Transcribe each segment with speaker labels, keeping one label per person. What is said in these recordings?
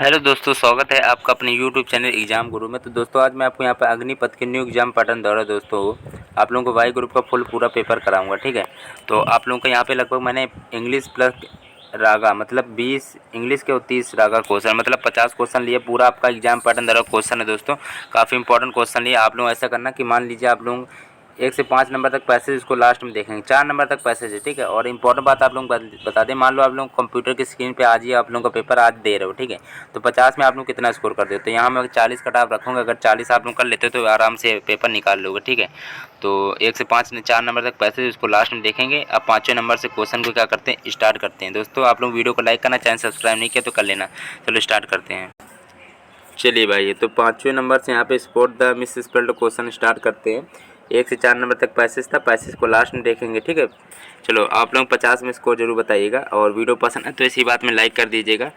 Speaker 1: Hello दोस्तों, स्वागत है आपका अपने यूट्यूब चैनल एग्जाम गुरु में। तो दोस्तों आज मैं आपको यहाँ पर अग्निपथ के न्यू एग्जाम पैटर्न द्वारा दोस्तों आप लोगों को वाई ग्रुप का फुल पूरा पेपर कराऊंगा। ठीक है, तो आप लोगों को यहाँ पे लगभग मैंने इंग्लिश प्लस रागा मतलब 20 इंग्लिश के और 30 रागा क्वेश्चन मतलब 50 क्वेश्चन लिए। पूरा आपका एग्जाम पैटर्न द्वारा क्वेश्चन है दोस्तों, काफ़ी इंपॉर्टेंट क्वेश्चन लिए। आप लोग ऐसा करना कि मान लीजिए आप लोग 1 से 5 नंबर तक पैसेज इसको लास्ट में देखेंगे, 4 नंबर तक पैसेज है। ठीक है, और इंपॉर्टेंट बात आप लोग बता दें, मान लो आप लोग कंप्यूटर की स्क्रीन पे आज ही आप लोगों का पेपर आज दे रहे हो। ठीक है, तो 50 में आप लोग कितना स्कोर कर देते हो? तो यहाँ मैं 40 कट ऑफ रखूँगा। अगर 40 आप लोग कर लेते हो तो आराम से पेपर निकाल लोगे। ठीक है, तो 1 से 5 ने 4 नंबर तक पैसेज उसको लास्ट में देखेंगे। अब 5वें नंबर से क्वेश्चन को क्या करते हैं, स्टार्ट करते हैं। दोस्तों आप लोग वीडियो को लाइक करना, चैनल सब्सक्राइब नहीं किया तो कर लेना। चलो स्टार्ट करते हैं। चलिए भाई, तो 5वें नंबर से यहाँ पे spot the miss spelled question start करते हैं। 1 से 4 नंबर तक पैसेज था, पैसेज को लास्ट में देखेंगे। ठीक है, चलो आप लोग 50 में स्कोर जरूर बताइएगा, और वीडियो पसंद है तो इसी बात में लाइक कर दीजिएगा।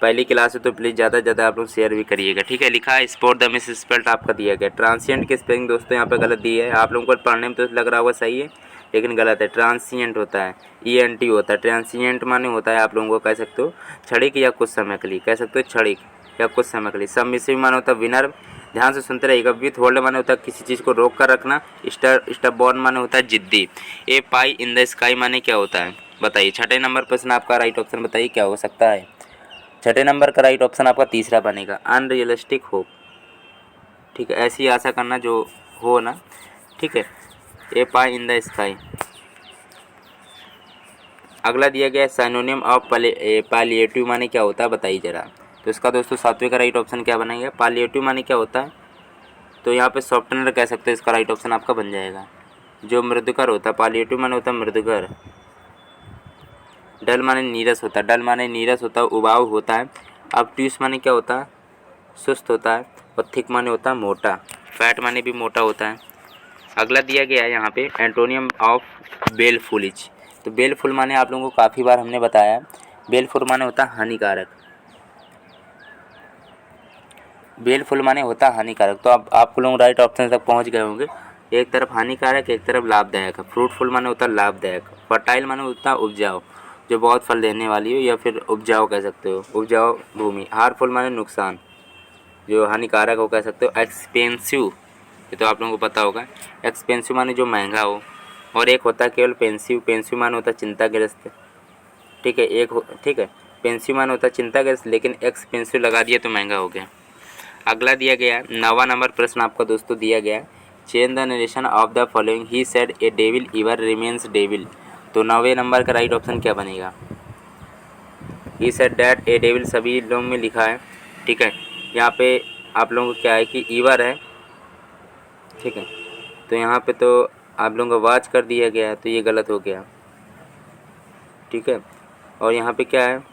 Speaker 1: पहली क्लास है तो प्लीज़ ज़्यादा से ज़्यादा आप लोग शेयर भी करिएगा। ठीक है, लिखा है स्पॉट द मिस स्पेल्ड आपका दिया गया। ट्रांसिएंट की स्पेलिंग दोस्तों यहाँ पे गलत दी है। आप लोगों को पढ़ने में तो लग रहा होगा सही है, लेकिन गलत है। ट्रांसिएंट होता है, ENT होता है। ट्रांसिएंट माने होता है आप लोगों को कह सकते हो क्षणिक या कुछ समय के लिए, कह सकते हो क्षणिक या कुछ समय के लिए। सबमिसिव माने होता है विनर, ध्यान से सुनते रहिएगा। विथ होल्ड माने होता है किसी चीज़ को रोक कर रखना। स्टबबॉर्न माने होता है जिद्दी। ए पाई इन द स्काई माने क्या होता है बताइए। 6ठे नंबर प्रश्न आपका राइट ऑप्शन बताइए क्या हो सकता है। 6ठे नंबर का राइट ऑप्शन आपका तीसरा बनेगा, अनरियलिस्टिक होप। ठीक है, ऐसी आशा करना जो हो ना। ठीक है, ए पाई इन द स्काई। अगला दिया गया है साइनोनिम ऑफ पालिएटिव माने क्या होता है बताइए जरा। तो इसका दोस्तों 7वें का राइट ऑप्शन क्या बनेगा, पालिएटिव माने क्या होता है। तो यहाँ पे सॉफ्टनर कह सकते हैं, इसका राइट ऑप्शन आपका बन जाएगा। जो मृदुकर होता है, पालिएटिव माने होता है मृदुकर। डल माने नीरस होता है, डल माने नीरस होता है, उबाऊ होता है। ऑब्ट्यूस माने क्या होता है, सुस्त होता है। और थिक माने होता है मोटा। फैट माने भी मोटा होता है। अगला दिया गया है यहाँ पे एंटोनियम ऑफ बेलफुलिज। तो बेलफुल माने आप लोगों को काफ़ी बार हमने बताया है, बेलफुल माने होता है हानिकारक। बेलफुल माने होता है हानिकारक। तो अब आप लोग राइट ऑप्शन तक पहुँच गए होंगे। एक तरफ हानिकारक, एक तरफ लाभदायक है। फ्रूटफुल माने होता है लाभदायक। फर्टाइल माने होता है उपजाऊ, जो बहुत फल देने वाली हो, या फिर उपजाऊ कह सकते हो, उपजाऊ भूमि। हार्मफुल माने नुकसान, जो हानिकारक हो कह सकते हो। एक्सपेंसिव, ये तो आप लोगों को पता होगा। एक्सपेंसिव माने जो महंगा हो। और एक होता है केवल पेंसिव, पेंसिव माने होता है चिंताग्रस्त। ठीक है, ठीक है, पेंसिव माने होता है चिंताग्रस्त, लेकिन एक्सपेंसिव लगा दिया तो महंगा हो गया। अगला दिया गया 9वां नंबर प्रश्न आपका दोस्तों दिया गया, change the narration of the following. He said A devil ever remains devil. तो 9वें नंबर का राइट ऑप्शन क्या बनेगा। He said that A devil सभी लोगों में लिखा है। ठीक है, यहाँ पे आप लोगों को क्या है कि ईवर है। ठीक है, तो यहाँ पे तो आप लोगों को वाच कर दिया गया है, तो ये गलत हो गया। ठीक है, और यहाँ पे क्या है,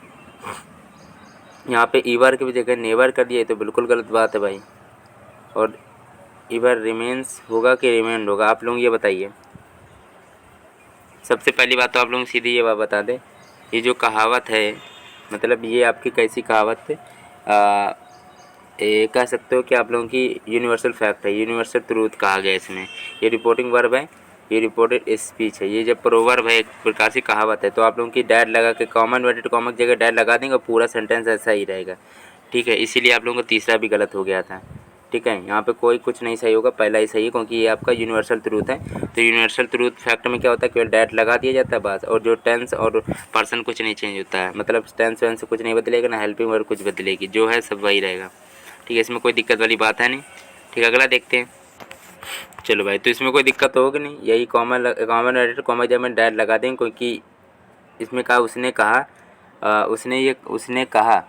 Speaker 1: यहाँ पे ईवर की जगह नेवर कर दिया, तो बिल्कुल गलत बात है भाई। और ईवर रिमेन्स होगा कि रिमेंड होगा, आप लोग ये बताइए। सबसे पहली बात तो आप लोग सीधी ये बात बता दें, ये जो कहावत है, मतलब ये आपकी कैसी कहावत है, ये कह सकते हो कि आप लोगों की यूनिवर्सल फैक्ट है, यूनिवर्सल ट्रूथ कहा गया इसमें। ये रिपोर्टिंग वर्ब है, ये रिपोर्टेड स्पीच है। ये जब प्रोवर्ब है, एक प्रकार से कहावत है, तो आप लोगों की डैड लगा के कॉमन इन्वर्टेड कॉमा की जगह डैड लगा देंगे, पूरा सेंटेंस ऐसा ही रहेगा। ठीक है, इसीलिए आप लोगों को तीसरा भी गलत हो गया था। ठीक है, यहाँ पे कोई कुछ नहीं सही होगा, पहला ही सही है, क्योंकि ये आपका यूनिवर्सल ट्रूथ है। तो यूनिवर्सल ट्रूथ फैक्ट में क्या होता है, केवल डैट लगा दिया जाता है बस, और जो टेंस और पर्सन कुछ नहीं चेंज होता है, मतलब टेंस वेंस कुछ नहीं बदलेगा, ना हेल्पिंग वर्ब कुछ बदलेगी, जो है सब वही रहेगा। ठीक है, इसमें कोई दिक्कत वाली बात है नहीं। ठीक है, अगला देखते हैं। चलो भाई, तो इसमें कोई दिक्कत तो होगी नहीं, यही कॉमन एडिटर कॉमा जब में डैट लगा देंगे, क्योंकि इसमें कहा उसने कहा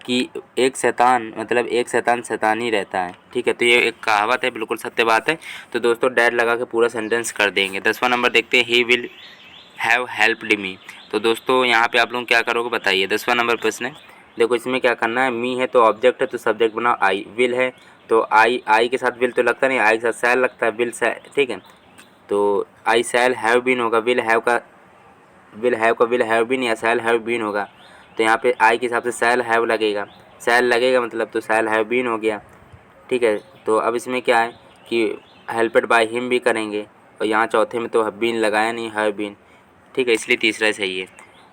Speaker 1: कि एक शैतान मतलब एक शैतान शैतान ही रहता है। ठीक है, तो ये एक कहावत है, बिल्कुल सत्य बात है। तो दोस्तों डैड लगा के पूरा सेंटेंस कर देंगे। 10वां नंबर देखते हैं, he will have helped me. तो दोस्तों यहाँ पे आप लोग क्या करोगे बताइए। 10वां नंबर प्रश्न है, देखो इसमें क्या करना है, मी है तो ऑब्जेक्ट है, तो सब्जेक्ट बनाओ आई। विल है तो आई के साथ विल तो लगता नहीं, आई के साथ सैल लगता है, विल सैल। ठीक है, तो आई सैल हैव बीन होगा, विल हैव का विल हैव बीन या सैल हैव बीन होगा। तो यहाँ पे आई के हिसाब से सैल हैव लगेगा, सैल लगेगा मतलब तो सैल हैव बीन हो गया। ठीक है, तो अब इसमें क्या है कि हेल्पेड बाय हिम भी करेंगे, और यहाँ चौथे में तो बीन लगाया नहीं, हैव बीन। ठीक है, इसलिए तीसरा सही है।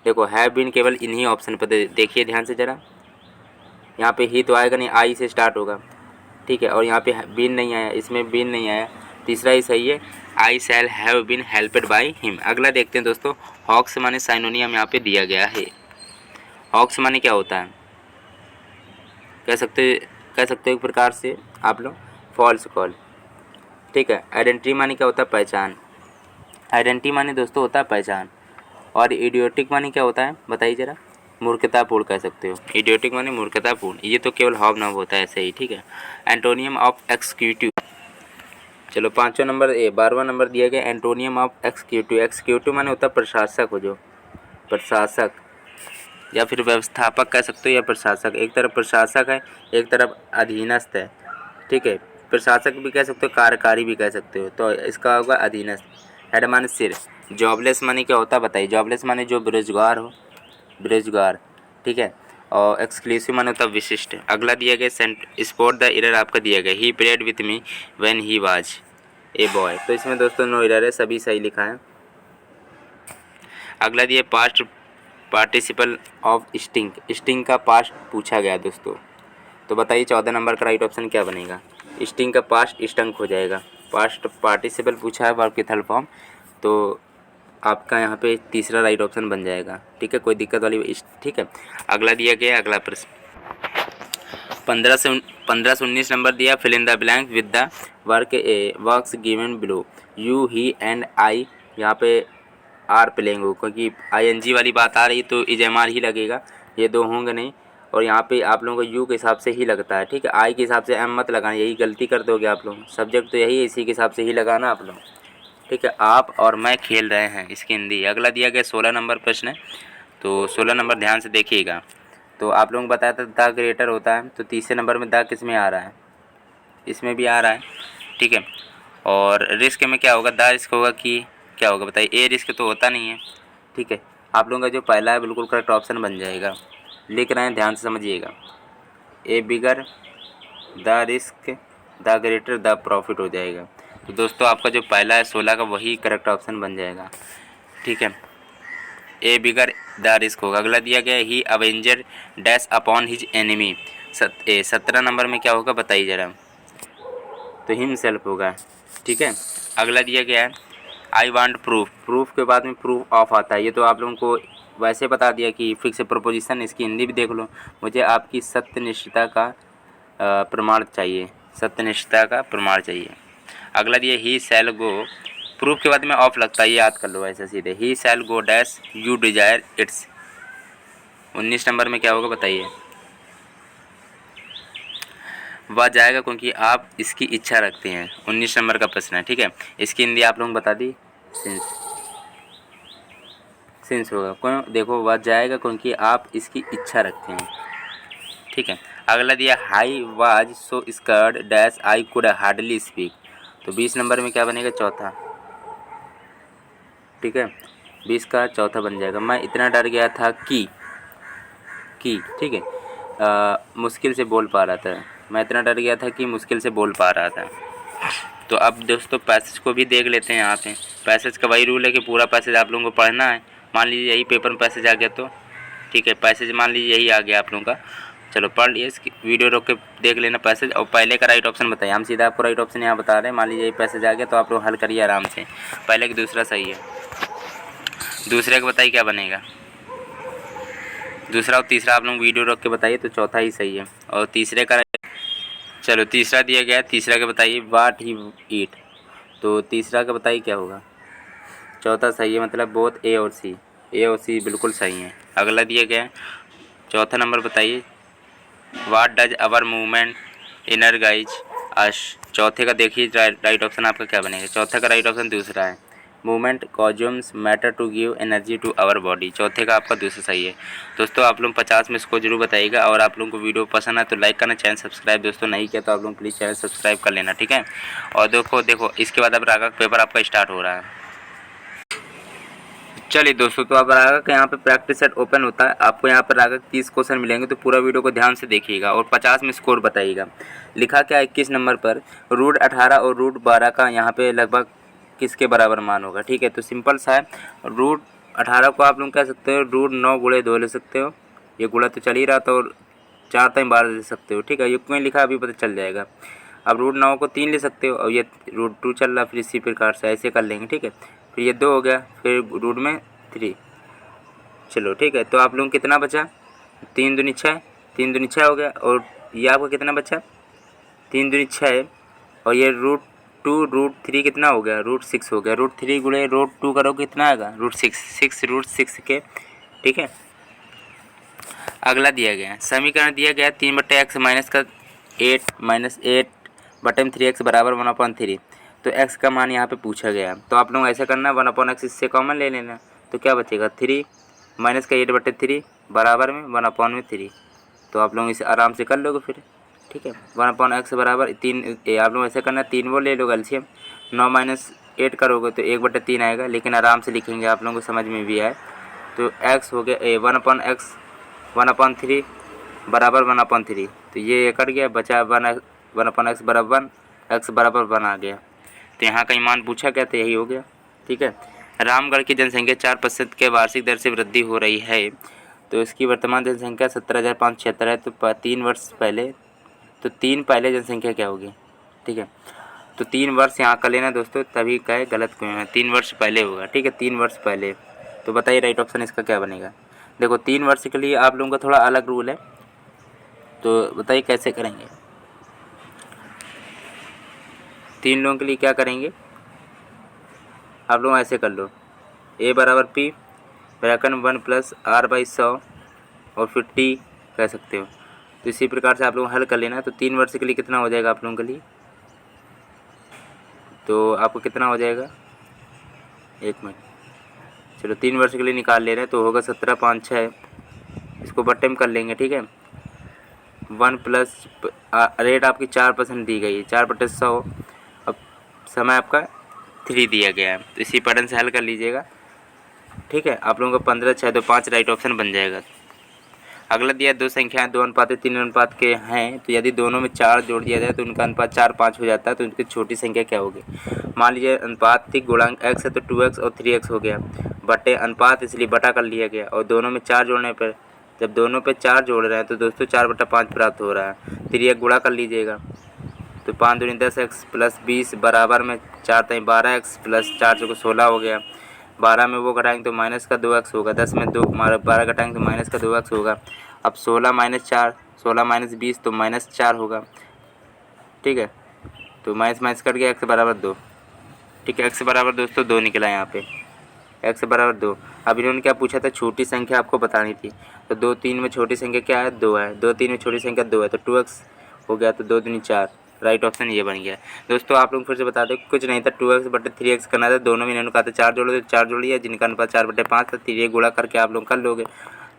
Speaker 1: देखो हैव बीन केवल इन्हीं ऑप्शन पर देखिए ध्यान से ज़रा। यहाँ पे ही तो आएगा नहीं, आई से स्टार्ट होगा, ठीक है। और यहाँ पे बीन नहीं आया, इसमें बीन नहीं आया, तीसरा ही सही है, I shall have been helped by him. अगला देखते हैं दोस्तों, हॉक्स माने साइनोनियम यहाँ पे दिया गया है। हॉक्स माने क्या होता है, कह सकते हो एक प्रकार से आप लोग, फॉल्स कॉल, ठीक है। आइडेंटिटी माने क्या होता है, पहचान। आइडेंटिटी माने दोस्तों होता है पहचान। और इडियोटिक माने क्या होता है बताइए ज़रा, मूर्खतापूर्ण कह सकते हो। इडियोटिक माने मूर्खतापूर्ण, ये तो केवल हॉब नाम होता है ऐसे ही, ठीक है। एंटोनियम ऑफ एक्सक्यूटिव, चलो 5वां नंबर 12वां नंबर दिया गया एंटोनियम ऑफ एक्सक्यूटिव। एक्सक्यूटिव माने होता है प्रशासक हो, जो प्रशासक या फिर व्यवस्थापक कह सकते हो या प्रशासक। एक तरफ प्रशासक है, एक तरफ अधीनस्थ है, ठीक है। प्रशासक भी कह सकते हो, कार्यकारी भी कह सकते हो, तो इसका होगा अधीनस्थ। हेड माने सिर। जॉबलेस माने क्या होता है बताइए, जॉबलेस माने जो बेरोजगार हो, बेरोजगार, ठीक है। और एक्सक्लूसिव माने होता है विशिष्ट। अगला दिया गया स्पॉट द एरर आपका दिया गया, he prayed with me when he was a boy. तो इसमें दोस्तों नो एरर है, सभी सही लिखा है। अगला दिया past participle of sting. Sting का पास्ट पूछा गया दोस्तों, तो बताइए 14 नंबर का राइट ऑप्शन क्या बनेगा। स्टिंग का पास्ट स्टंक हो जाएगा। पास्ट पार्टिसिपल पूछा है वर्ब की थर्ड फॉर्म, तो आपका यहाँ पे तीसरा राइट ऑप्शन बन जाएगा, ठीक है। कोई दिक्कत वाली, ठीक है। अगला दिया गया अगला प्रश्न 15 से 19 नंबर दिया, fill in the blank with the words given below. You he and I, यहाँ पे आर प्लेइंग हो, क्योंकि आईएनजी वाली बात आ रही तो इजेमार ही लगेगा, ये दो होंगे नहीं। और यहाँ पे आप लोगों को यू के हिसाब से ही लगता है, ठीक है। आई के हिसाब से एम मत लगाना, यही गलती कर दोगे आप लोग। सब्जेक्ट तो यही है, इसी के हिसाब से ही लगाना आप लोग, ठीक है। आप और मैं खेल रहे हैं, इसकी हिंदी। अगला दिया गया 16 नंबर प्रश्न है, तो 16 नंबर ध्यान से देखिएगा। तो आप लोगों को बताया था द ग्रेटर होता है, तो तीसरे नंबर में द किस में आ रहा है, इसमें भी आ रहा है, ठीक है। और रिस्क में क्या होगा, द रिस्क होगा कि क्या होगा बताइए, ए रिस्क तो होता नहीं है, ठीक है। आप लोगों का जो पहला है बिल्कुल करेक्ट ऑप्शन बन जाएगा, लिख रहे हैं ध्यान से समझिएगा। A bigger, the risk, the greater, the profit हो जाएगा। तो दोस्तों आपका जो पहला है 16 का वही करेक्ट ऑप्शन बन जाएगा, ठीक है। ए बिगर द रिस्क होगा। अगला दिया गया he avenger dash upon his enemy. 17 number में क्या होगा बताइए ज़रा, तो हिमसेल्फ होगा, ठीक है। अगला दिया गया है आई वांट प्रूफ। प्रूफ के बाद में प्रूफ ऑफ आता है, ये तो आप लोगों को वैसे बता दिया कि फिक्स प्रपोजिशन, इसकी हिंदी भी देख लो। मुझे आपकी सत्यनिष्ठता का प्रमाण चाहिए, सत्यनिष्ठता का प्रमाण चाहिए। अगला दिया ही शैल गो। प्रूफ के बाद में ऑफ लगता है, ये याद कर लो ऐसे सीधे, he shall go dash you desire its. 19 number में क्या होगा बताइए, वह जाएगा क्योंकि आप इसकी इच्छा रखते हैं। 19 नंबर का प्रश्न है, ठीक है। इसकी हिंदी आप लोगों को बता दी, सिंस होगा। क्यों, देखो वह जाएगा क्योंकि आप इसकी इच्छा रखते हैं, ठीक है। अगला दिया high was so scared dash I could hardly speak. तो 20 नंबर में क्या बनेगा, चौथा, ठीक है। 20 का चौथा बन जाएगा, मैं इतना डर गया था कि, ठीक है। मुश्किल से बोल पा रहा था, मैं इतना डर गया था कि मुश्किल से बोल पा रहा था। तो अब दोस्तों पैसेज को भी देख लेते हैं। यहाँ पे पैसेज का वही रूल है कि पूरा पैसेज आप लोगों को पढ़ना है। मान लीजिए यही पेपर में पैसेज आ गया तो, ठीक है, पैसेज मान लीजिए यही आ गया आप लोगों का, चलो पढ़ लिए, इसकी वीडियो रोक के देख लेना पैसेज, और पहले का राइट ऑप्शन बताइए। हम सीधा आपको राइट ऑप्शन यहाँ बता रहे हैं, मान लीजिए यही पैसेज आ गया तो आप लोग हल करिए आराम से। पहले कि दूसरा सही है, दूसरे का बताइए क्या बनेगा, दूसरा और तीसरा आप लोग वीडियो रोक के बताइए, तो चौथा ही सही है। और तीसरे का, चलो तीसरा दिया गया है, तीसरा का बताइए वाट ही ईट। तो तीसरा का बताइए क्या होगा, चौथा सही है, मतलब बोथ ए और सी, ए और सी बिल्कुल सही है। अगला दिया गया है चौथा नंबर बताइए वाट डज अवर मूवमेंट इनर्गाइज अस। चौथे का देखिए राइट ऑप्शन आपका क्या बनेगा, चौथे का राइट ऑप्शन दूसरा है, movement consumes matter to give energy to our body. चौथे का आपका दूसरा सही है। दोस्तों आप लोग 50 में इसको जरूर बताइएगा, और आप लोगों को वीडियो पसंद है तो लाइक करना, चैनल सब्सक्राइब दोस्तों नहीं किया तो आप लोग प्लीज़ चैनल सब्सक्राइब कर लेना, ठीक है। और देखो इसके बाद अब रागा का पेपर आपका स्टार्ट हो रहा है। चलिए दोस्तों, तो अब रागा का यहाँ पे प्रैक्टिस सेट ओपन होता है। आपको यहाँ पर रागा 30 क्वेश्चन मिलेंगे, तो पूरा वीडियो को ध्यान से देखिएगा और 50 में स्कोर बताइएगा। लिखा क्या 21 नंबर पर रूट 18 और रूट 12 का यहाँ पे लगभग किसके बराबर मान होगा, ठीक है। तो सिंपल सा है, रूट 18 को आप लोग कह सकते हो रूट 9 गुणे 2 ले सकते हो, ये गुणा तो चल ही रहा था, और 4 तक 12 ले सकते हो, ठीक है। ये क्यों लिखा अभी पता चल जाएगा। अब रूट 9 को 3 ले सकते हो और ये रूट 2 चल रहा, फिर इसी प्रकार से ऐसे कर लेंगे, ठीक है। फिर ये 2 हो गया, फिर रूट में 3, चलो ठीक है। तो आप लोगों को कितना बचा, 3 दूनी 6, 3 दूनी 6 हो गया। और ये आपका कितना बचा, 3 दूनी 6 और ये रूट 2 रूट 3 कितना हो गया, रूट 6 हो गया। रूट 3 गुणे रूट 2 करो कितना आएगा, रूट 6 रूट 6 के, ठीक है। अगला दिया गया समीकरण दिया गया 3/x माइनस का 8 माइनस 8 बटे में 3x बराबर 1/3। तो x का मान यहाँ पे पूछा गया। तो आप लोग ऐसा करना 1/x इससे कॉमन ले लेना, तो क्या बचेगा 3 माइनस का 8/3 बराबर में 1/3। तो आप लोग इसे आराम से कर लोगे फिर, ठीक है। 1/x बराबर 3, आप लोग ऐसा करना 3 वो ले लो एलसीएम, 9 माइनस 8 करोगे तो 1/3 आएगा, लेकिन आराम से लिखेंगे आप लोगों को समझ में भी आए। तो x हो गया 1/x 1/3 बराबर 1/3। तो ये कट गया, बचा 1/x बराबर 1, x बराबर 1 आ गया। तो यहाँ का मान पूछा गया, तो यही हो गया, ठीक है। रामगढ़ की जनसंख्या 4% के वार्षिक दर से वृद्धि हो रही है। तो इसकी वर्तमान जनसंख्या 17,576 है। तो 3 वर्ष पहले, तो 3 पहले जनसंख्या क्या होगी, ठीक है। तो 3 वर्ष यहाँ का लेना दोस्तों, तभी का गलत क्यों है, 3 वर्ष पहले होगा, ठीक है, 3 वर्ष पहले। तो बताइए राइट ऑप्शन इसका क्या बनेगा। देखो 3 वर्ष के लिए आप लोगों का थोड़ा अलग रूल है, तो बताइए कैसे करेंगे। 3 लोगों के लिए क्या करेंगे, आप लोग ऐसे कर लो, a बराबर p ब्रैकेट 1 प्लस r/100 और फिर t कह सकते हो। तो इसी प्रकार से आप लोग हल कर लेना। तो 3 वर्ष के लिए कितना हो जाएगा आप लोगों के लिए, तो आपको कितना हो जाएगा, 1 मिनट, चलो 3 वर्ष के लिए निकाल ले रहे हैं। तो होगा 17 5 6, इसको बट्टे में कर लेंगे, ठीक है। 1 प्लस रेट आपकी 4% दी गई है, 4/100। अब समय आपका 3 दिया गया है, तो इसी पैटर्न से हल कर लीजिएगा, ठीक है। आप लोगों को 15 6 2 5 राइट ऑप्शन बन जाएगा। अगला दिया 2 संख्याएं 2 अनुपात 3 अनुपात के हैं। तो यदि दोनों में 4 जोड़ दिया जाए तो उनका अनुपात 4 5 हो जाता है। तो उनकी छोटी संख्या क्या होगी। मान लीजिए अनुपातिक गुणांक x है तो 2x और 3x हो गया, बटे अनुपात इसलिए बटा कर लिया गया। और दोनों में 4 जोड़ने पर, जब दोनों पे 4 जोड़ रहे हैं तो दोस्तों 4/5 प्राप्त हो रहा है। फिर यह गुणा कर लीजिएगा, तो 5 दूनी 10x प्लस 20 बराबर में 4 तई 12x प्लस 4 चौको 16 हो गया। 12 में वो घटाएंगे तो माइनस का 2x होगा, 10 में 12 घटाएंगे तो माइनस का 2x होगा। अब 16 माइनस 4, 16 माइनस 20 तो माइनस 4 होगा, ठीक है। तो माइनस माइनस कट गया, x बराबर 2, ठीक है। x बराबर दोस्तों 2 निकला यहाँ पे, x बराबर 2। अब इन्होंने क्या पूछा था, छोटी संख्या आपको बतानी थी। तो 2 3 में छोटी संख्या क्या है, 2 है। 2 3 में छोटी संख्या 2 है, तो 2x हो गया। तो 2 दूनी 4, राइट ऑप्शन ये बन गया। दोस्तों आप लोग फिर से बता दें, कुछ नहीं था, 2x बटे 3x करना था। दोनों में इन्होंने कहा था 4 जोड़ो, तो 4 जोड़ लिया, जिनका अनुपात 4/5 था। फिर ये गुणा करके आप लोग कर लोगे,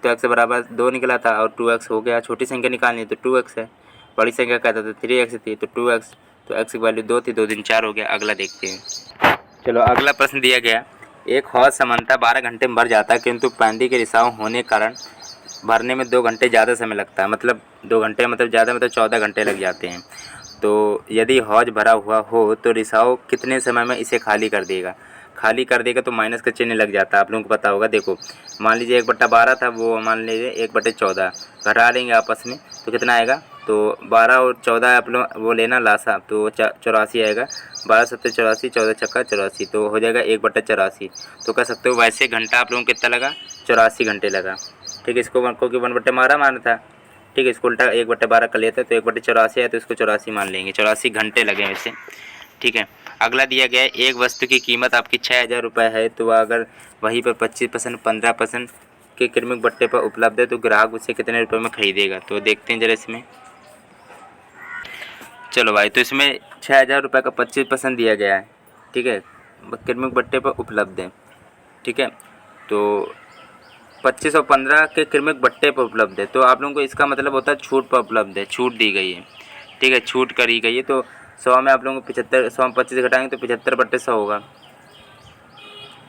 Speaker 1: तो x बराबर 2 निकला था और 2x हो गया। छोटी संख्या निकालनी है तो 2x है, बड़ी संख्या कहता था 3x थी तो 2x, तो x की वैल्यू 2 थी, 2 दूनी 4 हो गया। अगला देखते हैं। चलो अगला प्रश्न दिया गया, एक हौज सामान्यतः 12 घंटे में भर जाता है, किंतु पैंदी के रिसाव होने के कारण भरने में 2 घंटे ज़्यादा समय लगता है। मतलब 2 घंटे मतलब ज़्यादा, मतलब 14 घंटे लग जाते हैं। तो यदि हौज भरा हुआ हो तो रिसाव कितने समय में इसे खाली कर देगा। खाली कर देगा तो माइनस का चिन्ह लग जाता है, आप लोगों को पता होगा। देखो मान लीजिए 1/12 था, वो मान लीजिए 1/14 घटा लेंगे आपस में, तो कितना आएगा, तो 12 और 14 आप लोग वो लेना लासा, तो 84 आएगा। 12 7 84, 14 छक्का 84, तो हो जाएगा 1/84। तो कह सकते हो वैसे घंटा आप लोगों को कितना लगा, 84 घंटे लगा, ठीक है। इसको क्योंकि 1/12 माना था, ठीक है, इसको उल्टा 1/12 कर लेते हैं, तो 1/84 है, तो इसको 84 मान लेंगे, 84 घंटे लगे वैसे, ठीक है। अगला दिया गया है, एक वस्तु की कीमत आपकी 6,000 रुपये है, तो अगर वहीं पर 25% 15% के क्रमिक बट्टे पर उपलब्ध है तो ग्राहक उसे कितने रुपए में खरीदेगा। तो देखते हैं जरा इसमें। चलो भाई, तो इसमें 6,000 रुपये का 25% दिया गया है, ठीक है, क्रमिक बट्टे पर उपलब्ध है, ठीक है। तो 25 और 15 के क्रमिक बट्टे पर उपलब्ध है, तो आप लोगों को इसका मतलब होता है छूट पर उपलब्ध है, छूट दी गई है, ठीक है, छूट करी गई है। तो 100 में आप लोगों को 75, 100 में 25 घटाएंगे तो 75/100 होगा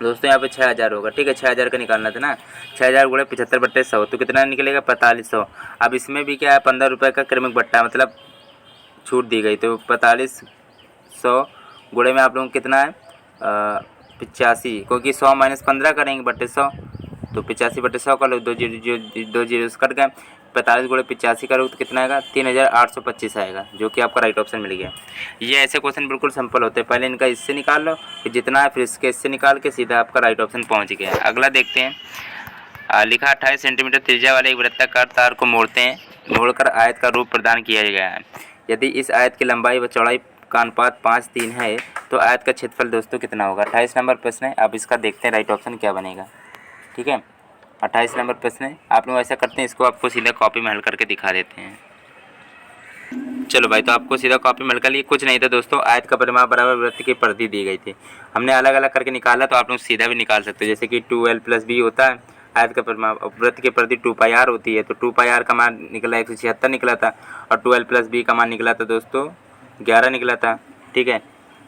Speaker 1: दोस्तों। यहाँ पे 6,000 होगा, ठीक है, 6,000 का निकालना था ना, 6,000 गुणे 75/100 तो कितना निकलेगा, 4500। अब इसमें भी क्या है, 15 रुपये का क्रमिक बट्टा, मतलब छूट दी गई, तो 4500 गुणे में आप लोगों को कितना है, 85, क्योंकि 100 माइनस 15 करेंगे बट्टे 100, तो 85/100 कर लो, 2 जीरो कट गए। 45 गुणे 85 करोगे तो कितना आएगा, 3825 आएगा, जो कि आपका राइट ऑप्शन मिल गया। ये ऐसे क्वेश्चन बिल्कुल सिंपल होते हैं, पहले इनका इससे निकाल लो, फिर जितना है फिर इसके इससे निकाल के सीधा आपका राइट ऑप्शन पहुँच गया। अगला देखते हैं। लिखा 28 सेंटीमीटर त्रिज्या वाले एक वृत्ताकार तार को मोड़कर आयत का रूप प्रदान किया गया है। यदि इस आयत की लंबाई व चौड़ाई का अनुपात 5:3 है तो आयत का क्षेत्रफल दोस्तों कितना होगा। 28 नंबर प्रश्न है। अब इसका देखते हैं राइट ऑप्शन क्या बनेगा। ठीक है, 28 नंबर प्रश्न है। आप लोग ऐसा करते हैं, इसको आपको सीधा कॉपी में हल करके दिखा देते हैं। चलो भाई, तो आपको सीधा कॉपी में हल कर लिए, कुछ नहीं था दोस्तों, आयत का परिमाप बराबर वृत्त की परिधि दी गई थी। हमने अलग अलग करके निकाला, तो आप लोग सीधा भी निकाल सकते हो, जैसे कि 2l + b होता है आयत का परिमाप, वृत्त की परिधि 2πr होती है, तो 2πr का मान निकला 176 निकला था, और 2l + b का मान निकला था दोस्तों 11 निकला था। ठीक है,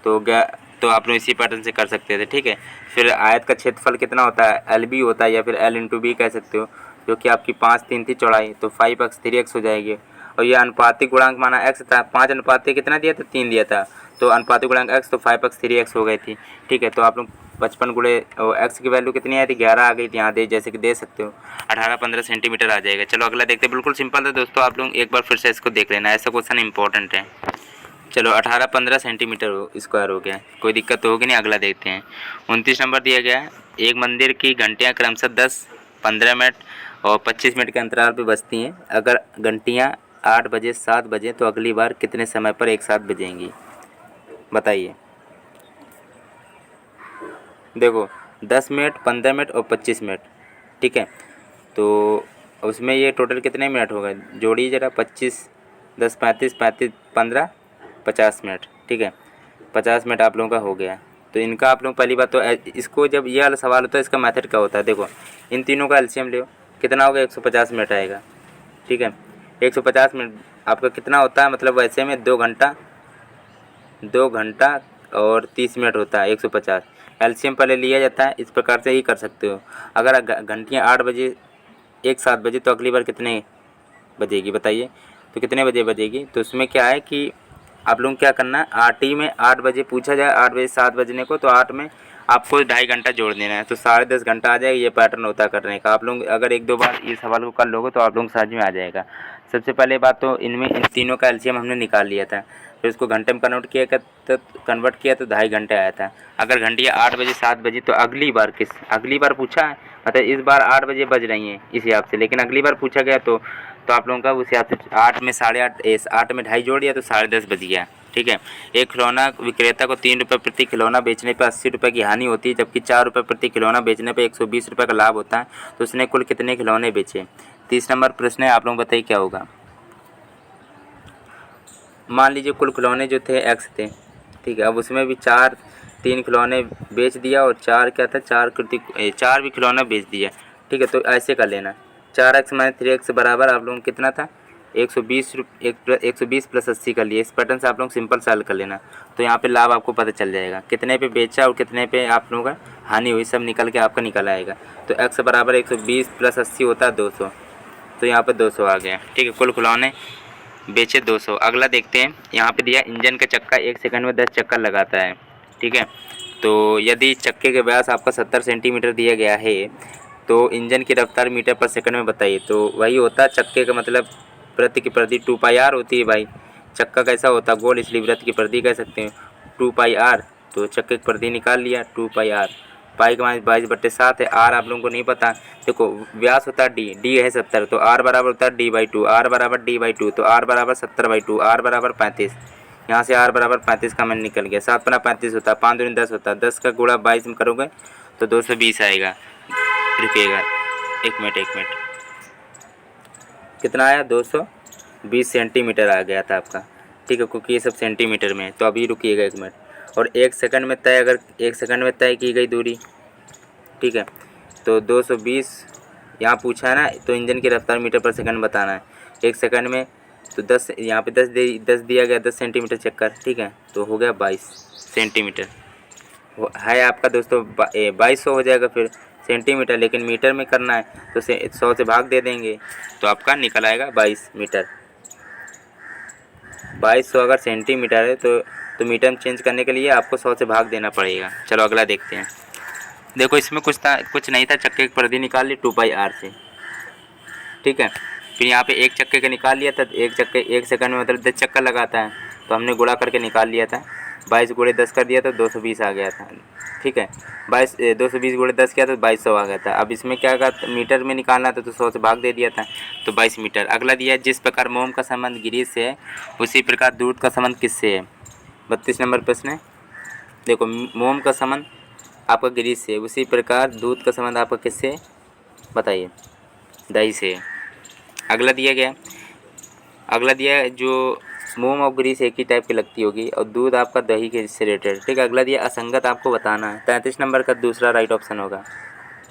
Speaker 1: तो आप लोग इसी पैटर्न से कर सकते थे। ठीक है, फिर आयत का क्षेत्रफल कितना होता है, LB होता है, या फिर L × B कह सकते हो, जो कि आपकी 5:3 थी चौड़ाई, तो 5x 3x हो जाएगी। और ये अनुपातिक गुणांक माना x था, 5 अनुपात कितना दिया था, 3 दिया था, तो अनुपातिक गुणांक x, तो 5x 3x हो गई थी। ठीक है, तो आप लोग 55 गुणे x की वैल्यू कितनी आई थी, 11 आ गई थी, यहाँ दे जैसे कि दे सकते हो 18-15 सेंटीमीटर आ जाएगा। चलो अगला देखते हैं, बिल्कुल सिंपल था दोस्तों, आप लोग एक बार फिर से इसको देख लेना, ऐसा क्वेश्चन इंपॉर्टेंट है। चलो 18-15 सेंटीमीटर स्क्वायर हो गया, कोई दिक्कत तो होगी नहीं। अगला देखते हैं। 29 नंबर दिया गया है। एक मंदिर की घंटियाँ क्रमशः 10, 15 मिनट और 25 मिनट के अंतराल पर बजती हैं। अगर घंटियाँ 8 बजे 7 बजे तो अगली बार कितने समय पर एक साथ बजेंगी, बताइए। देखो 10 मिनट, 15 मिनट और 25 मिनट। ठीक है, तो उसमें ये टोटल कितने मिनट हो गए, जोड़िए ज़रा। 25, 10, 35, 35, 15, 50 मिनट। ठीक है, 50 मिनट आप लोगों का हो गया। तो इनका आप लोग पहली बात तो इसको जब ये वाला सवाल होता है, इसका मेथड क्या होता है, देखो इन तीनों का एलसीएम लो, कितना होगा, 150 मिनट आएगा। ठीक है, 150 मिनट आपका कितना होता है, मतलब वैसे में 2 घंटा और 30 मिनट होता है, 150 एलसीएम पहले लिया जाता है। इस प्रकार से ही कर सकते हो। अगर घंटियाँ 8 बजे एक साथ बजे तो अगली बार कितने बजेगी, बताइए। तो कितने बजे बजेगी, तो उसमें क्या है कि आप लोग क्या करना है, 8 में 8 बजे पूछा जाए, 8 बजे 7 बजने को, तो 8 में आपको 2.5 घंटा जोड़ देना है, तो 10.5 घंटा आ जाएगा। ये पैटर्न होता करने का। आप लोग अगर 1-2 बार ये सवाल को कर लोगे तो आप लोग समझ में आ जाएगा। सबसे पहले बात तो इन तीनों का एलसीएम हमने निकाल लिया था, फिर उसको घंटे में कन्वर्ट किया तो 2.5 घंटे आया था। अगर घंटियाँ 8 बजे 7 बजे तो अगली बार पूछा है, मतलब इस बार 8 बजे बज रही हैं इस हिसाब से, लेकिन अगली बार पूछा गया तो आप लोगों का उस हिसाब से 8 में 8.5 8 में 2.5 जोड़ दिया तो 10:30 बज गया। ठीक है, एक खिलौना विक्रेता को 3 रुपये प्रति खिलौना बेचने पर 80 रुपये की हानि होती है, जबकि 4 रुपये प्रति खिलौना बेचने पर 120 रुपये का लाभ होता है, तो उसने कुल कितने खिलौने बेचे। 30 नंबर प्रश्न है, आप लोग बताइए क्या होगा। मान लीजिए कुल खिलौने जो थे x थे। ठीक है, अब उसमें भी 3 खिलौने बेच दिया और 4 क्या था, 4 भी खिलौना बेच दिया। ठीक है, तो ऐसे कर लेना, 4x - 3x बराबर आप लोगों को कितना था, 120 + 80 कर लिए। इस पैटर्न से आप लोग सिंपल सॉल्व कर लेना, तो यहाँ पे लाभ आपको पता चल जाएगा, कितने पे बेचा और कितने पे आप लोगों का हानि हुई, सब निकल के आपका निकल आएगा। तो x बराबर 120 + 80 होता है 200, तो यहाँ पे 200 आ गया। ठीक है, कुल खिलौने बेचे 200। अगला देखते हैं, यहाँ पे दिया इंजन का चक्का 1 सेकंड में 10 चक्कर लगाता है। ठीक है, तो यदि चक्के के व्यास आपका 70 सेंटीमीटर दिया गया है तो इंजन की रफ्तार मीटर पर सेकंड में बताइए। तो वही होता है चक्के का मतलब वृत्त की परिधि 2πr होती है भाई। चक्का कैसा होता है, गोल, इसलिए वृत्त की परिधि कह सकते हैं 2πr। तो चक्के की परिधि निकाल लिया 2πr। पाई का मान 22/7 है। आर आप लोगों को नहीं पता, देखो व्यास होता है डी है 70, तो आर बराबर होता है d/2, आर बराबर d/2, तो आर बराबर 70/2, आर बराबर 35। यहाँ से आर बराबर 35 का मान निकल गया। 7 × 35 होता है, 5 × 10 होता है, 10 का गुणा 22 में करोगे तो 220 आएगा। रुकिएगा 1 मिनट, कितना आया, 220 सेंटीमीटर आ गया था आपका। ठीक है, क्योंकि ये सब सेंटीमीटर में है, तो अभी रुकिएगा 1 मिनट। और 1 सेकंड में तय, अगर 1 सेकंड में तय की गई दूरी, ठीक है, तो 220 यहाँ पूछा है ना, तो इंजन की रफ्तार मीटर पर सेकंड बताना है। 1 सेकंड में तो 10, यहाँ पे 10 दिया गया, 10 सेंटीमीटर चक्कर। ठीक है, तो हो गया 22 सेंटीमीटर है आपका दोस्तों। 2200 हो जाएगा फिर सेंटीमीटर, लेकिन मीटर में करना है तो 100 से भाग दे देंगे तो आपका निकल आएगा 22 मीटर। 2200 अगर सेंटीमीटर है तो मीटर में चेंज करने के लिए आपको 100 से भाग देना पड़ेगा। चलो अगला देखते हैं। देखो इसमें कुछ नहीं था, चक्के की परिधि निकाल ली 2πr से। ठीक है, फिर यहाँ पे एक चक्के का निकाल लिया था, एक चक्के 1 सेकंड में मतलब 10 चक्कर लगाता है, तो हमने गुणा करके निकाल लिया था। 22 गुणे 10 कर दिया तो 220 आ गया था। ठीक है, 220 गुणे 10 किया तो 2200 आ गया था। अब इसमें क्या कहा, मीटर में निकालना था तो 100 से भाग दे दिया था, तो 22 मीटर। अगला दिया है, जिस प्रकार मोम का संबंध ग्रीस से है उसी प्रकार दूध का संबंध किससे है। 32 नंबर प्रश्न है। देखो, मोम का संबंध आपका ग्रीस से, उसी प्रकार दूध का संबंध आपका किससे है, बताइए, दही से। अगला दिया गया, अगला दिया है जो मोम और ग्रीस एक ही टाइप की लगती होगी और दूध आपका दही के से रिलेटेड। ठीक है, अगला दिया असंगत आपको बताना है। 33 नंबर का दूसरा राइट ऑप्शन होगा।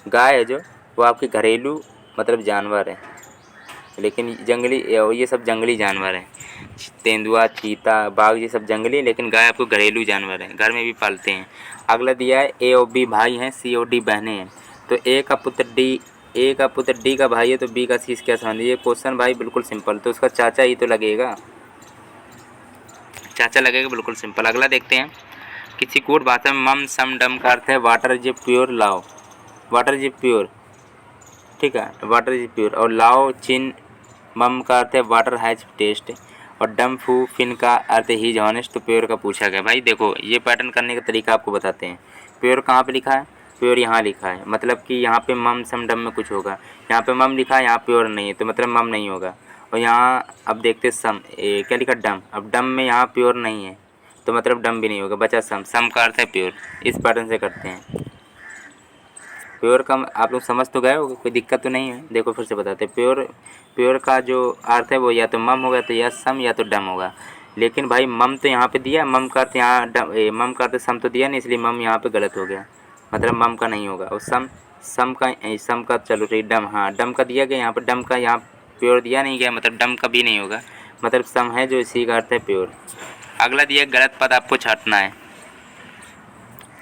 Speaker 1: गाय है जो, वो आपकी घरेलू मतलब जानवर है, लेकिन जंगली, ये सब जंगली जानवर हैं। तेंदुआ, चीता, बाघ ये सब जंगली, लेकिन गाय आपको घरेलू जानवर है, घर में भी पालते हैं। अगला दिया है ए और बी भाई हैं, सी और डी बहनें हैं। तो ए का पुत्र डी का भाई है, तो बी का सी से क्या संबंध है। ये क्वेश्चन भाई बिल्कुल सिंपल, तो उसका चाचा ही तो लगेगा, चाचा लगेगा, बिल्कुल सिंपल। अगला देखते हैं, किसी कूट भाषा में मम सम डम का अर्थ है वाटर इज प्योर लाओ, वाटर इज प्योर। ठीक है, वाटर इज प्योर। और लाओ चिन मम का अर्थ है वाटर हैज टेस्ट, और डम फू फिन का अर्थ है ही ऑनेस्ट। तो प्योर का पूछा गया। भाई देखो, ये पैटर्न करने का तरीका आपको बताते हैं। प्योर कहाँ पे लिखा है, प्योर यहाँ लिखा है, मतलब कि यहाँ पे मम सम डम में कुछ होगा। यहाँ पे मम लिखा है, यहाँ प्योर नहीं है, तो मतलब मम नहीं होगा। और यहाँ अब देखते सम, क्या लिखा, डम। अब डम में यहाँ प्योर नहीं है, तो मतलब डम भी नहीं होगा, बचा सम। सम का अर्थ है प्योर। इस पैटर्न से करते हैं। प्योर का आप लोग समझ तो गए हो, कोई दिक्कत तो नहीं है। देखो फिर से बताते हैं, प्योर का जो अर्थ है वो या तो मम होगा, तो या सम या तो डम होगा। लेकिन भाई मम तो यहाँ पे दिया, मम का अर्थ यहाँ डम, मम का अर्थ सम तो दिया नहीं, इसलिए मम यहाँ पे गलत हो गया, मतलब मम का नहीं होगा। और सम का चलो ठीक, डम, हाँ डम का दिया गया, यहाँ पर डम का यहाँ प्योर दिया नहीं गया, मतलब डम का भी नहीं होगा, मतलब सम है जो इसी का अर्थ है प्योर। अगला दिया गलत पद आपको छांटना है,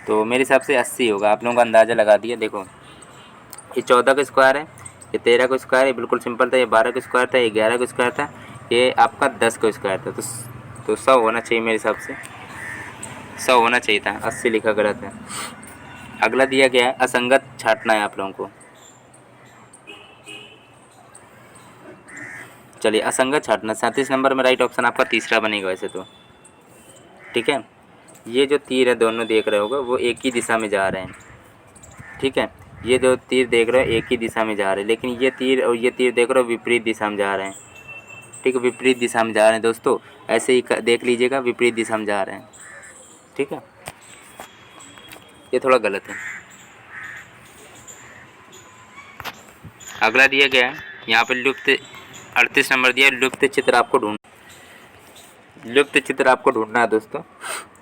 Speaker 1: तो मेरे हिसाब से 80 होगा। आप लोगों का अंदाज़ा लगा दिया। देखो, ये 14 का स्क्वायर है, ये 13 का स्क्वायर है, बिल्कुल सिंपल था। ये 12 का स्क्वायर था, ये 11 का स्क्वायर था, ये आपका 10 का स्क्वायर था। तो 100 होना चाहिए मेरे हिसाब से, 100 होना चाहिए था, 80 लिखा गलत है। अगला दिया गया है असंगत छांटना है आप लोगों को। चलिए, असंगत छांटना 37 नंबर में राइट ऑप्शन आपका तीसरा बनेगा वैसे तो। ठीक है, ये जो तीर है दोनों देख रहे होगा, वो एक ही दिशा में जा रहे हैं। ठीक है, ये जो तीर देख रहे हो एक ही दिशा में जा रहे हैं, लेकिन ये तीर और ये तीर देख रहे हो विपरीत दिशा में जा रहे हैं। ठीक है, विपरीत दिशा में जा रहे हैं दोस्तों, ऐसे ही देख लीजिएगा, विपरीत दिशा में जा रहे हैं। ठीक है, ये थोड़ा गलत है। अगला दिया गया है यहाँ पर लुप्त, 38 नंबर दिया, लुप्त चित्र आपको ढूंढना है दोस्तों।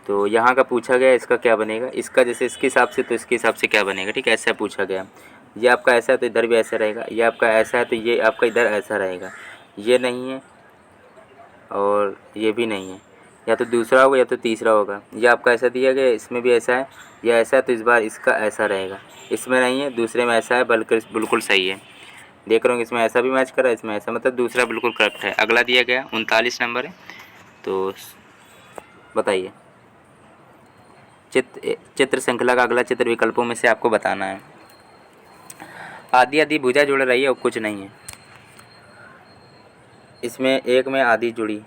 Speaker 1: तो यहाँ का पूछा गया, इसका क्या बनेगा, इसका जैसे इसके हिसाब से तो इसके हिसाब से क्या बनेगा। ठीक है, ऐसा पूछा गया। ये आपका ऐसा है तो इधर भी ऐसा रहेगा, ये आपका ऐसा है तो ये आपका इधर ऐसा रहेगा, ये नहीं है और ये भी नहीं है, या तो दूसरा होगा या तो तीसरा होगा। ये आपका ऐसा दिया गया, इसमें भी ऐसा है, या ऐसा है तो इस बार इसका ऐसा रहेगा, इसमें नहीं है, दूसरे में ऐसा है, बल्कि बिल्कुल सही है। देख रहा हूँ इसमें ऐसा भी मैच कर रहा है, इसमें ऐसा, मतलब दूसरा बिल्कुल करेक्ट है। अगला दिया गया 39 नंबर है, तो बताइए, चित्र श्रृंखला का अगला चित्र विकल्पों में से आपको बताना है। आधी आधी भुजा जुड़ रही है और कुछ नहीं है। इसमें एक में आधी जुड़ी,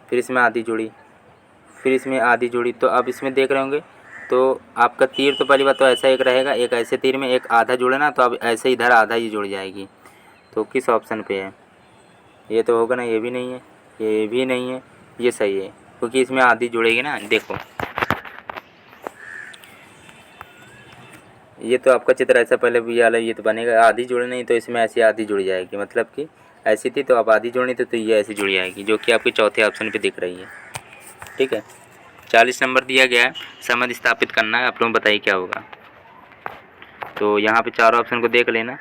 Speaker 1: फिर इसमें आधी जुड़ी, फिर इसमें आधी जुड़ी। तो अब इसमें देख रहे होंगे, तो आपका तीर तो पहली बात तो ऐसा एक रहेगा, एक ऐसे तीर में एक आधा जुड़ा ना, तो अब ऐसे इधर आधा ही जुड़ जाएगी। तो किस ऑप्शन पे है, ये तो होगा ना, ये भी नहीं है, ये भी नहीं है, ये सही है, क्योंकि इसमें आधी जुड़ेगी ना। देखो, ये तो आपका चित्र ऐसा पहले भी वाला ये तो बनेगा, आधी जुड़ी नहीं तो इसमें ऐसी आधी जुड़ जाएगी, मतलब कि ऐसी थी तो अब आधी जुड़नी थी तो ये ऐसी जुड़ जाएगी, जो कि आपके चौथे ऑप्शन पे दिख रही है। ठीक है, 40 नंबर दिया गया है, संबंध स्थापित करना है। आप लोग बताइए क्या होगा। तो यहाँ पे चारों ऑप्शन को देख लेना।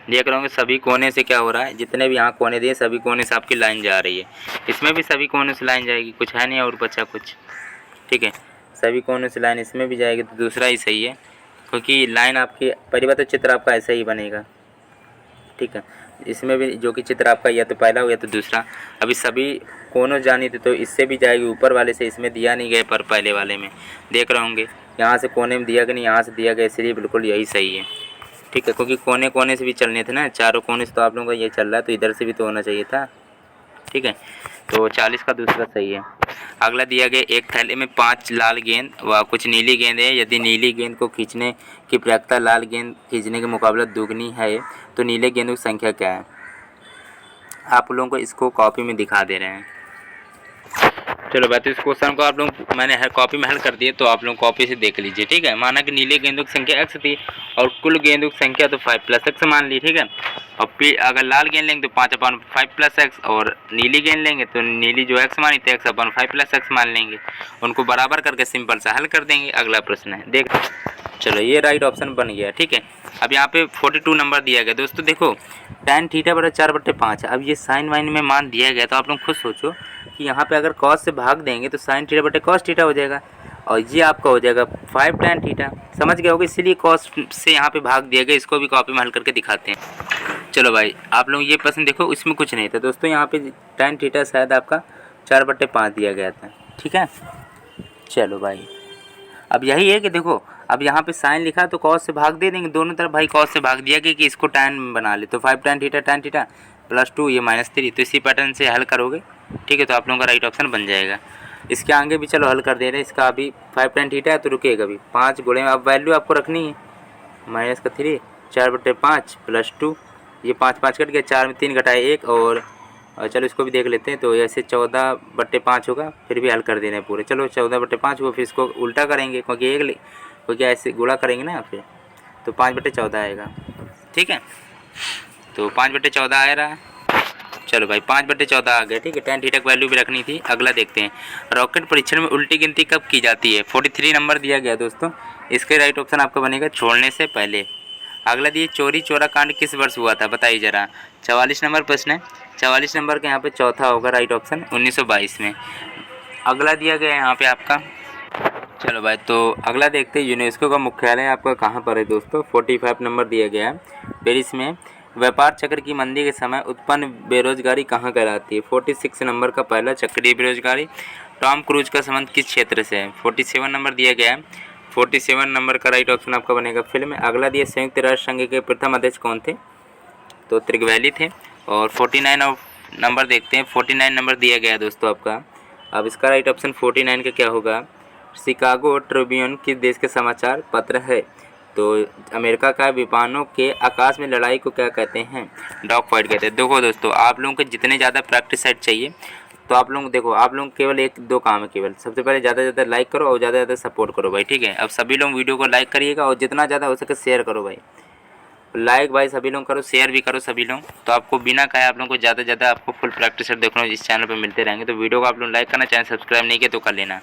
Speaker 1: देख रहे होंगे सभी कोने से क्या हो रहा है, जितने भी यहाँ कोने दिए सभी कोने से आपकी लाइन जा रही है। इसमें भी सभी कोने से लाइन जाएगी, कुछ है नहीं और बचा कुछ। ठीक है, सभी कोने से लाइन इसमें भी जाएगी, तो दूसरा ही सही है, क्योंकि लाइन आपकी पहली बात तो चित्र आपका ऐसा ही बनेगा। ठीक है, इसमें भी जो कि चित्र आपका या तो पहला हो या तो दूसरा। अभी सभी कोनों जानी थी तो इससे भी जाएगी ऊपर वाले से, इसमें दिया नहीं गया पर पहले वाले में। देख रहे होंगे यहाँ से कोने में दिया गया नहीं, यहाँ से दिया गया, इसलिए बिल्कुल यही सही है। ठीक है, क्योंकि कोने कोने से भी चलने थे ना, चारों कोने से तो आप लोगों का ये चल रहा है, तो इधर से भी तो होना चाहिए था। ठीक है, तो 40 का दूसरा सही है। अगला दिया गया, एक थैले में 5 लाल गेंद व कुछ नीली गेंद है। यदि नीली गेंद को खींचने की प्रायिकता लाल गेंद खींचने के मुकाबले दुगनी है तो नीले गेंदों की संख्या क्या है? आप लोगों को इसको कॉपी में दिखा दे रहे हैं। चलो बात, इस क्वेश्चन को आप लोग मैंने कॉपी में हल कर दिए, तो आप लोग कॉपी से देख लीजिए। ठीक है, माना कि नीले गेंदों की संख्या x थी और कुल गेंदों की संख्या तो 5 + x मान ली। ठीक है, और फिर अगर लाल गेंद लेंगे तो 5/5 + x, और नीली गेंद लेंगे तो नीली जो x मानी थी x/5 + x मान लेंगे। उनको बराबर करके सिंपल सा हल कर देंगे। अगला प्रश्न है, देख चलो ये राइट ऑप्शन बन गया। ठीक है, अब यहाँ पे 42 नंबर दिया गया दोस्तों। देखो tan थीटा बटा 4/5। अब ये साइन वाइन में मान दिया गया, तो आप लोग खुद सोचो कि यहाँ पे अगर cos से भाग देंगे तो sin थीटा बटे cos थीटा हो जाएगा, और ये आपका हो जाएगा 5 tan थीटा। समझ गए होगे, इसीलिए cos से यहाँ पे भाग दिया गया। इसको भी कॉपी में हल करके दिखाते हैं। चलो भाई, आप लोग ये प्रश्न देखो, इसमें कुछ नहीं था दोस्तों। यहाँ पे tan थीटा शायद आपका 4/5 दिया गया था। ठीक है, चलो भाई, अब यही है कि देखो, अब यहाँ पे साइन लिखा तो cos से भाग दे देंगे दोनों तरफ। भाई cos से भाग दिया गया कि इसको tan बना ले, तो 5 tan थीटा +2 ये -3, तो इसी पैटर्न से हल करोगे। ठीक है, तो आप लोगों का राइट ऑप्शन बन जाएगा। इसके आगे भी चलो हल कर दे रहे हैं। इसका अभी 5 tan थीटा है तो रुकेगा अभी 5 गुणे में, अब वैल्यू आपको रखनी है -3, 4/5 +2, ये 5 कट गया, 4 में 3 घटाए 1, और चलो इसको भी देख लेते हैं। तो ऐसे 14/5 होगा, फिर भी हल कर देना है पूरे। चलो 14/5 हुआ, फिर इसको उल्टा करेंगे क्योंकि ऐसे गुणा करेंगे ना फिर, तो 5/14 आएगा। ठीक है, तो 5/14 आ रहा है। चलो भाई 5/14 आ गया। ठीक है, tan थीटा की वैल्यू भी रखनी थी। अगला देखते हैं, रॉकेट परीक्षण में उल्टी गिनती कब की जाती है? 43 नंबर दिया गया दोस्तों। इसके राइट ऑप्शन आपका बनेगा छोड़ने से पहले। अगला दिए, चोरी चोरा कांड किस वर्ष हुआ था? बताइए जरा। 44 नंबर प्रश्न है। 44 नंबर का यहाँ पे चौथा होगा राइट ऑप्शन, 1922 में। अगला दिया गया है यहाँ पे आपका, चलो भाई, तो अगला देखते हैं, यूनेस्को का मुख्यालय आपका कहाँ पर है दोस्तों? 45 नंबर दिया गया है, पेरिस में। व्यापार चक्र की मंदी के समय उत्पन्न बेरोजगारी कहाँ कहलाती है? 46 नंबर का पहला, चक्रीय बेरोजगारी। टॉम क्रूज का संबंध किस क्षेत्र से है? 47 नंबर दिया गया है। 47 नंबर का राइट ऑप्शन आपका बनेगा फिल्म। अगला दिया, संयुक्त राष्ट्र संघ के प्रथम अध्यक्ष कौन थे? तो त्रिगवैली थे। और 49 नंबर देखते हैं। 49 नंबर दिया गया है दोस्तों आपका। अब इसका राइट ऑप्शन 49 का क्या होगा? शिकागो ट्रिब्यून किस देश के समाचार पत्र है? तो अमेरिका का। विमानों के आकाश में लड़ाई को क्या कहते हैं? डॉग फाइट कहते हैं। देखो दोस्तों, आप लोगों को जितने ज़्यादा प्रैक्टिस सेट चाहिए, तो आप लोग देखो, आप लोग केवल 1-2 काम है केवल। सबसे पहले ज़्यादा से ज़्यादा लाइक करो और ज़्यादा से ज़्यादा सपोर्ट करो भाई। ठीक है, अब सभी लोग वीडियो को लाइक करिएगा और जितना ज़्यादा हो सके शेयर करो भाई। लाइक भाई सभी लोग करो, शेयर भी करो सभी लोग। तो आपको बिना कहे आप लोगों को ज़्यादा से ज़्यादा आपको फुल प्रैक्टिस सेट देखना इस चैनल पर मिलते रहेंगे। तो वीडियो को आप लोग लाइक करना, चैनल सब्सक्राइब नहीं किया तो कर लेना।